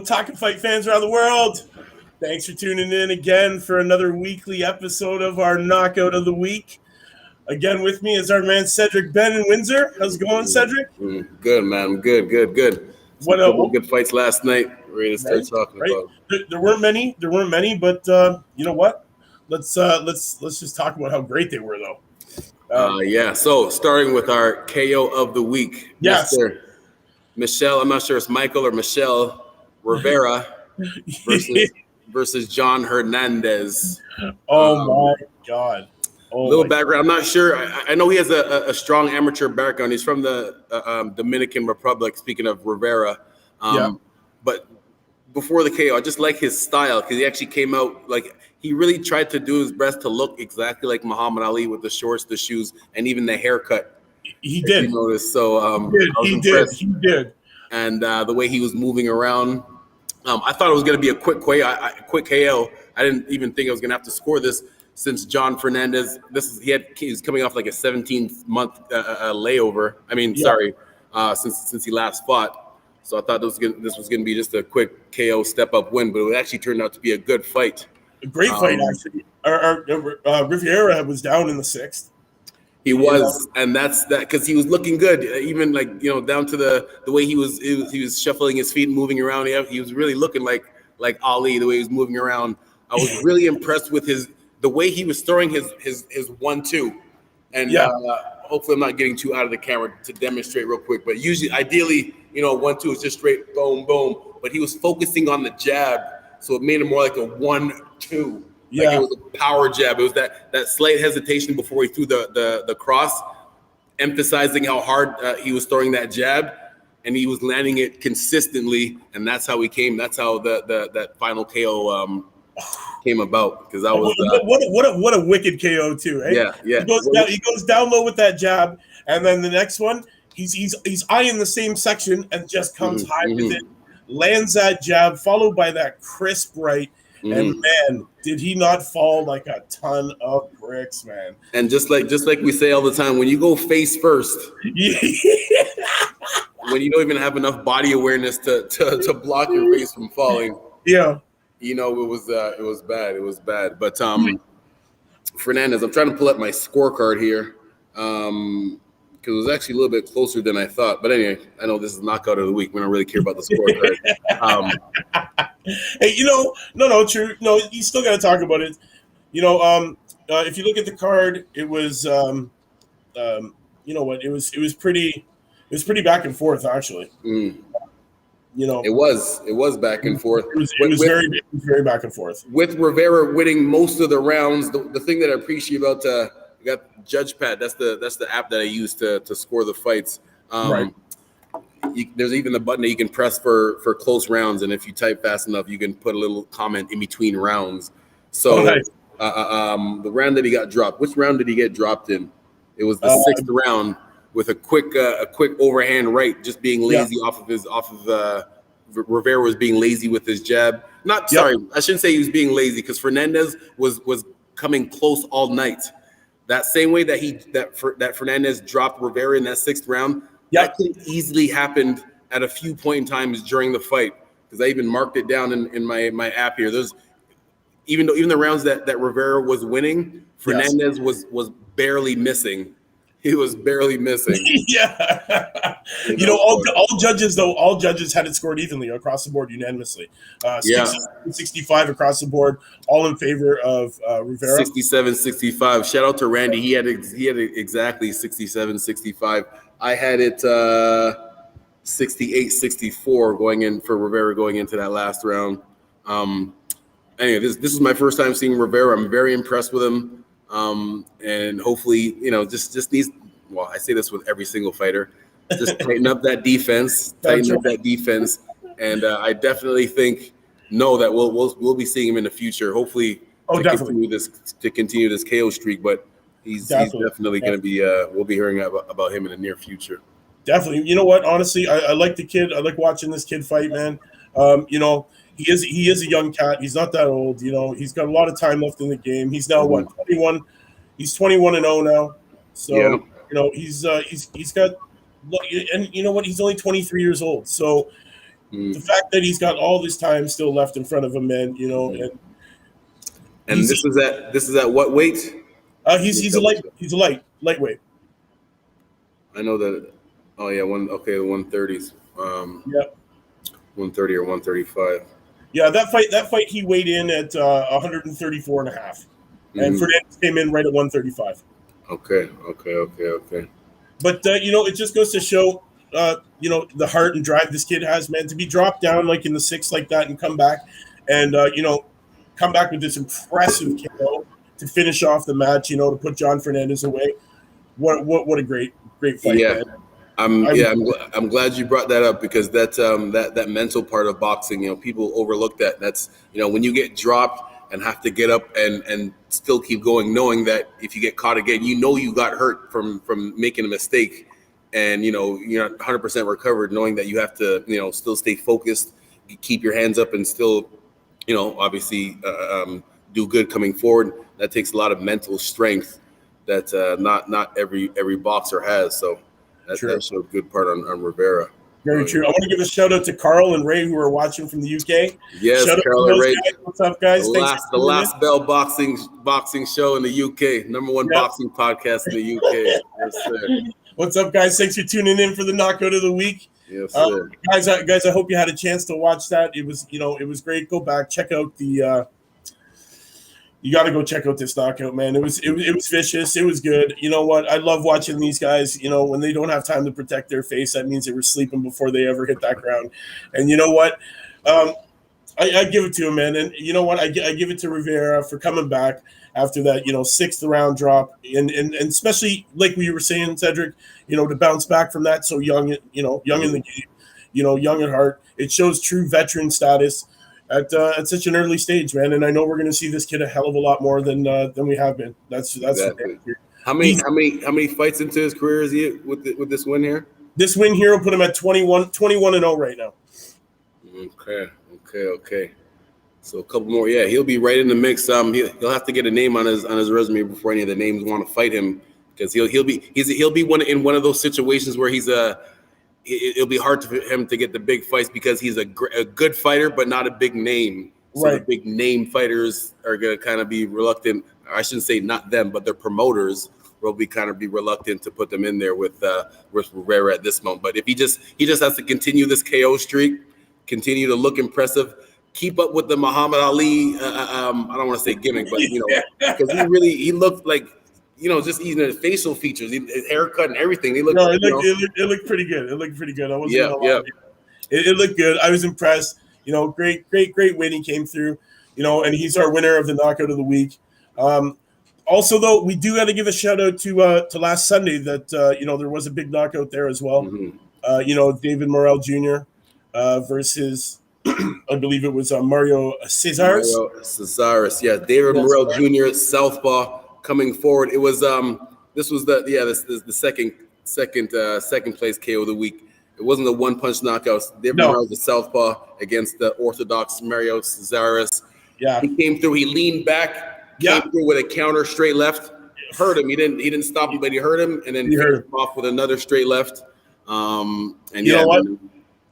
Talkin fight fans around the world. Thanks for tuning in again for another weekly episode of our Knockout of the Week. Again with me is our man Cedric Benn in Windsor. How's it going, Cedric? Good, man. Good. Some good fights last night. Ready to start talking about. There weren't many, but you know what? Let's just talk about how great they were, though. So starting with our KO of the week, yes, Mr. Michelle. I'm not sure it's Michael or Michelle Rivera versus John Hernandez. Oh my God. Background. I'm not sure. I know he has a strong amateur background. He's from the Dominican Republic. Speaking of Rivera, but before the KO, I just like his style because he actually came out like he really tried to do his best to look exactly like Muhammad Ali with the shorts, the shoes, and even the haircut. He did. You noticed. So he did. And the way he was moving around, I thought it was going to be a quick KO. I didn't even think I was going to have to score this. Since John Fernandez, he's coming off like a 17-month layover. Since he last fought. So I thought this was going to be just a quick KO step-up win, but it actually turned out to be a good fight. A great fight, actually. Rivera was down in the sixth. He was, and that's that because he was looking good. Even down to the way he was shuffling his feet, and moving around. He was really looking like Ali, the way he was moving around. I was really impressed with the way he was throwing his 1-2, and hopefully I'm not getting too out of the camera to demonstrate real quick. But ideally, 1-2 is just straight boom, boom. But he was focusing on the jab, so it made it more like a 1-2. Yeah, it was a power jab. It was that slight hesitation before he threw the cross, emphasizing how hard he was throwing that jab, and he was landing it consistently, and that's how he came. That's how that final KO came about, because that was what a wicked KO too, right? Yeah. He goes down low with that jab, and then the next one he's eyeing the same section and just comes high with it, lands that jab, followed by that crisp right, and man, did he not fall like a ton of bricks, man. And just like we say all the time, when you go face first, when you don't even have enough body awareness to block your face from falling, it was bad. It was bad. But Fernandez, I'm trying to pull up my scorecard here because it was actually a little bit closer than I thought. But anyway, I know this is knockout of the week. We don't really care about the scorecard. Hey, no, true. No, you still got to talk about it. If you look at the card, it was, it was pretty back and forth, actually. It was back and forth. It was very back and forth. With Rivera winning most of the rounds, the thing that I appreciate about we got Judge Pad. That's the app that I use to score the fights. Right. There's even the button that you can press for close rounds, and if you type fast enough, you can put a little comment in between rounds. So, nice. The round that he got dropped. Which round did he get dropped in? It was the sixth round with a quick overhand right, just being lazy Rivera was being lazy with his jab. Sorry, I shouldn't say he was being lazy because Fernandez was coming close all night. That same way that Fernandez dropped Rivera in that sixth round. That could have easily happened at a few point in times during the fight, because I even marked it down in my app here. There's even the rounds that Rivera was winning, Fernandez was barely missing. He was barely missing. All judges had it scored evenly across the board, unanimously. 65 across the board, all in favor of Rivera. 67-65. Shout out to Randy. He had exactly 67-65. I had it 68-64 going in for Rivera going into that last round. Anyway, this is my first time seeing Rivera. I'm very impressed with him. And hopefully, just needs. Well, I say this with every single fighter. Just tighten up that defense. And I definitely think that we'll be seeing him in the future. Hopefully, to continue this KO streak. But he's definitely going to be. We'll be hearing about him in the near future. Definitely. You know what? Honestly, I like the kid. I like watching this kid fight, man. He is a young cat. He's not that old. He's got a lot of time left in the game. He's now 21. He's 21-0 now. So he's got, and you know what? He's only 23 years old. So the fact that he's got all this time still left in front of him, man, you know, and this is at what weight? He's a lightweight. I know that. Oh yeah, the 130s. Yeah, 130 or 135. Yeah, that fight he weighed in at 134 and a half. And Fernandez came in right at 135. Okay. But you know, it just goes to show you know, the heart and drive this kid has, man, to be dropped down like in the 6th like that and come back and you know, come back with this impressive KO to finish off the match, you know, to put John Fernandez away. What a great fight, yeah. man. I'm glad you brought that up because that mental part of boxing, you know, people overlook that. That's, you know, when you get dropped and have to get up and still keep going, knowing that if you get caught again, you know you got hurt from making a mistake, and you know you're not 100% recovered, knowing that you have to, you know, still stay focused, keep your hands up, and still, you know, obviously do good coming forward. That takes a lot of mental strength that not every boxer has. So that showed a good part on Rivera. Very true. I want to give a shout out to Carl and Ray who are watching from the UK. Yes, shout Carl and Ray. Guys. What's up, guys? The last bell boxing show in the UK. Number one boxing podcast in the UK. Yes, sir. What's up, guys? Thanks for tuning in for the knockout of the week. Yes, sir. Guys, I hope you had a chance to watch that. It was great. Go back, check out the. You got to go check out this knockout, man. It was vicious. It was good. You know what? I love watching these guys. You know, when they don't have time to protect their face, that means they were sleeping before they ever hit that ground. And you know what? I give it to him, man. And you know what? I give it to Rivera for coming back after that, you know, 6th round drop, and especially like we were saying, Cedric, you know, to bounce back from that so young, you know, young in the game, you know, young at heart. It shows true veteran status at such an early stage, man. And I know we're going to see this kid a hell of a lot more than we have been. That's exactly. How many fights into his career is he with this win here? This win here will put him at 21-0 right now. Okay. So a couple more. Yeah, he'll be right in the mix. He'll have to get a name on his resume before any of the names want to fight him, because he'll be in one of those situations where it'll be hard for him to get the big fights because he's a good fighter, but not a big name. So right. The big name fighters are going to kind of be reluctant. I shouldn't say not them, but their promoters will be reluctant to put them in there with Rivera at this moment. But if he just has to continue this KO streak, continue to look impressive, keep up with the Muhammad Ali, I don't want to say gimmick, but you know, because he looked like, you know, just even his facial features, his haircut and everything. It looked pretty good. I wasn't gonna lie. It looked good. I was impressed. You know, great win. He came through, you know, and he's our winner of the knockout of the week. Also, though, we do got to give a shout out to last Sunday that, you know, there was a big knockout there as well. Mm-hmm. You know, David Morrell Jr. Versus, I believe it was Mario Cesares. Yeah, David Morrell Jr. Southpaw coming forward. It was this was the second place KO of the week. It wasn't a one punch knockout. David Morrell the Southpaw against the orthodox Mario Cesares. Yeah, he came through. He leaned back, came through with a counter straight left. Hurt him. He didn't stop him, but he hurt him, and then he hurt him off with another straight left. And you know what?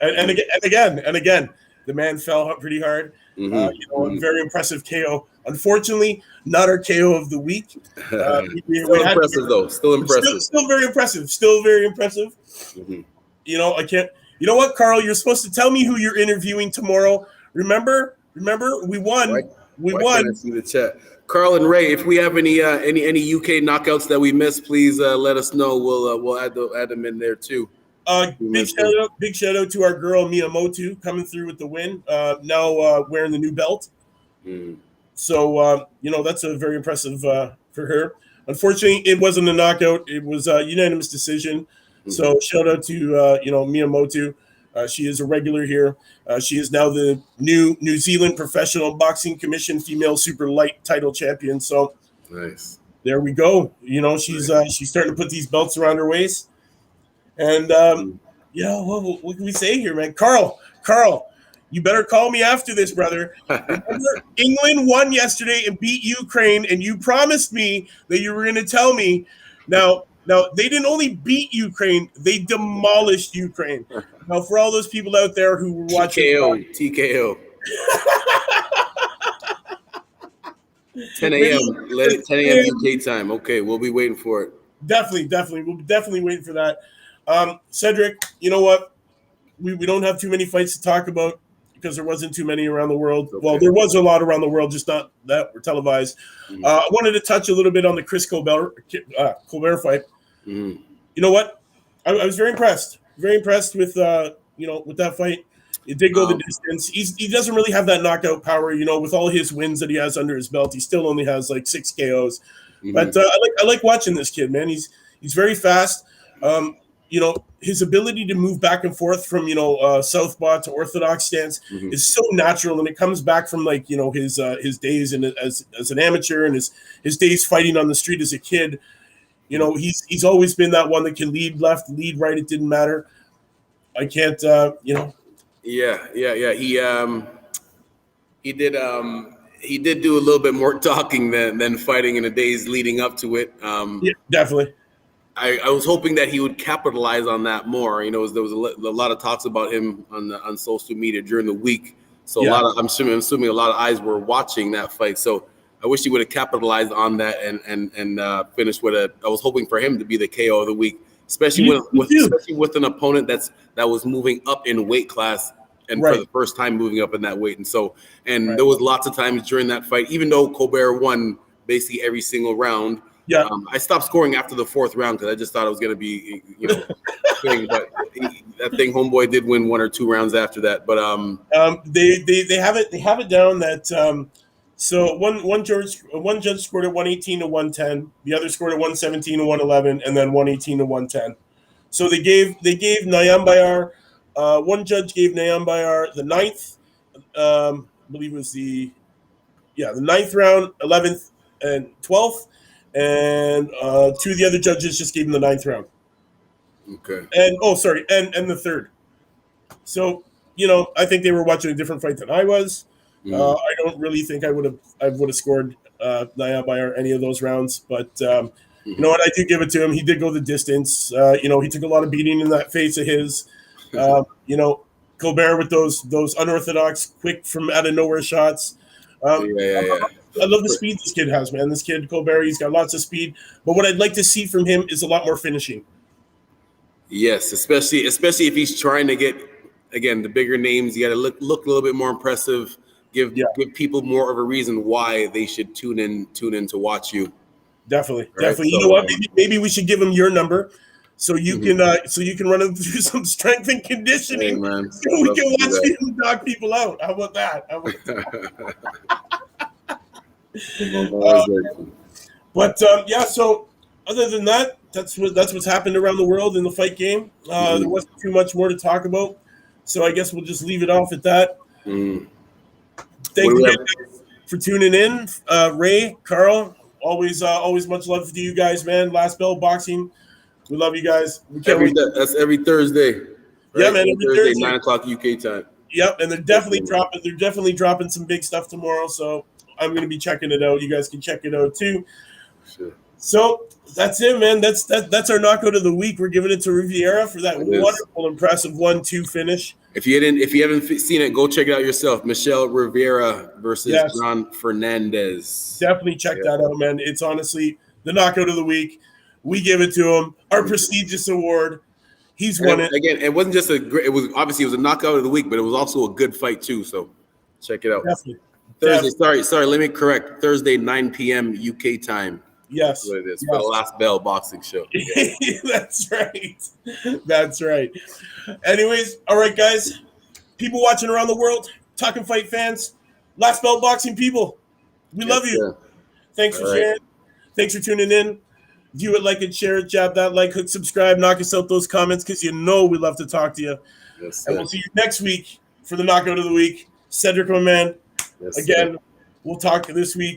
And again, the man fell pretty hard. Mm-hmm. You know, very impressive KO. Unfortunately, not our KO of the week. Still impressive, though. Still impressive. Still very impressive. Still very impressive. Mm-hmm. You know, I can't. You know what, Carl? You're supposed to tell me who you're interviewing tomorrow. Remember, we won. We won. Can't I see the chat? Carl and Ray, if we have any UK knockouts that we missed, please let us know. We'll add them in there too. Big shout out to our girl Miyamoto coming through with the win. Now wearing the new belt. Mm. So you know, that's a very impressive for her. Unfortunately, it wasn't a knockout. It was a unanimous decision. Mm-hmm. So shout out to you know, Miyamoto. She is a regular here. She is now the new New Zealand Professional Boxing Commission female super light title champion. So nice. There we go. You know, she's starting to put these belts around her waist. And yeah, what can we say here, man? Carl, you better call me after this, brother. Remember, England won yesterday and beat Ukraine, and you promised me that you were going to tell me. Now they didn't only beat Ukraine; they demolished Ukraine. Now, for all those people out there who were watching TKO. 10 a.m. 10 a.m. UK time. Okay, we'll be waiting for it. Definitely. We'll be definitely waiting for that. Cedric, you know what? We don't have too many fights to talk about because there wasn't too many around the world. Okay. Well, there was a lot around the world, just not that were televised. Mm-hmm. I wanted to touch a little bit on the Chris Colbert fight. Mm-hmm. You know what? I was very impressed. Very impressed with with that fight. It did go the distance. He doesn't really have that knockout power, with all his wins that he has under his belt. He still only has like 6 KOs. Mm-hmm. But I like watching this kid, man. He's very fast. His ability to move back and forth from southpaw to orthodox stance mm-hmm. is so natural, and it comes back from his days as an amateur and his days fighting on the street as a kid. He's always been that one that can lead left, lead right. It didn't matter. I can't, Yeah. He did do a little bit more talking than fighting in the days leading up to it. Yeah, definitely. I was hoping that he would capitalize on that more. There was a lot of talks about him on social media during the week. So yeah. I'm assuming a lot of eyes were watching that fight. So I wish he would have capitalized on that and finished with I was hoping for him to be the KO of the week, especially with an opponent that was moving up in weight class and right. for the first time moving up in that weight. And right. there was lots of times during that fight, even though Colbert won basically every single round. Yeah, I stopped scoring after the 4th round because I just thought it was going to be, thing. But that thing, homeboy did win 1 or 2 rounds after that. But they have it down that so one judge scored at 118 to 110, the other scored at 117 to 111, and then 118 to 110. So they gave Nayam Bayar, one judge gave Nayam Bayar the 9th, I believe it was the 9th round, 11th, and 12th. And 2 of the other judges just gave him the 9th round. Okay. And the 3rd. So I think they were watching a different fight than I was. Mm. I don't really think I would have scored Nayam Bayar any of those rounds, but you know what? I do give it to him. He did go the distance. He took a lot of beating in that face of his. Colbert with those unorthodox, quick from out of nowhere shots. I love the speed this kid has, man. This kid, Colbert, he's got lots of speed. But what I'd like to see from him is a lot more finishing. Yes, especially if he's trying to get, again, the bigger names. You got to look a little bit more impressive. Give people more of a reason why they should tune in to watch you. Definitely. So, you know what? Maybe we should give him your number. So you can run him through some strength and conditioning, so we can watch you knock people out. How about that? So other than that, that's what's happened around the world in the fight game. There wasn't too much more to talk about, so I guess we'll just leave it off at that. Thank you for tuning in, Ray, Carl. Always much love to you guys, man. Last Bell Boxing, we love you guys. That's every Thursday. Right? Yeah, man. Every Thursday, 9:00 UK time. Yep, and they're definitely dropping some big stuff tomorrow. So I'm going to be checking it out. You guys can check it out too. Sure. So that's it, man. That's our knockout of the week. We're giving it to Riviera for that wonderful, impressive 1-2 finish. If you haven't seen it, go check it out yourself. Michelle Rivera versus John Fernandez. Definitely check that out, man. It's honestly the knockout of the week. We give it to him. Our prestigious award. He's won it. Again, it wasn't just it was a knockout of the week, but it was also a good fight too. So check it out. Definitely. Thursday, sorry, let me correct. Thursday, 9 p.m. UK time. Yes. That's what it is. For the Last Bell Boxing Show. That's right. Anyways, all right, guys. People watching around the world, Talkin' Fight fans, Last Bell Boxing people, we love you. Sir. Thanks for sharing. Thanks for tuning in. View it, like it, share it, jab that like, hook, subscribe, knock us out those comments because we love to talk to you. Yes, and we'll see you next week for the knockout of the week. Cedric, my man. Yes, again, we'll talk this week.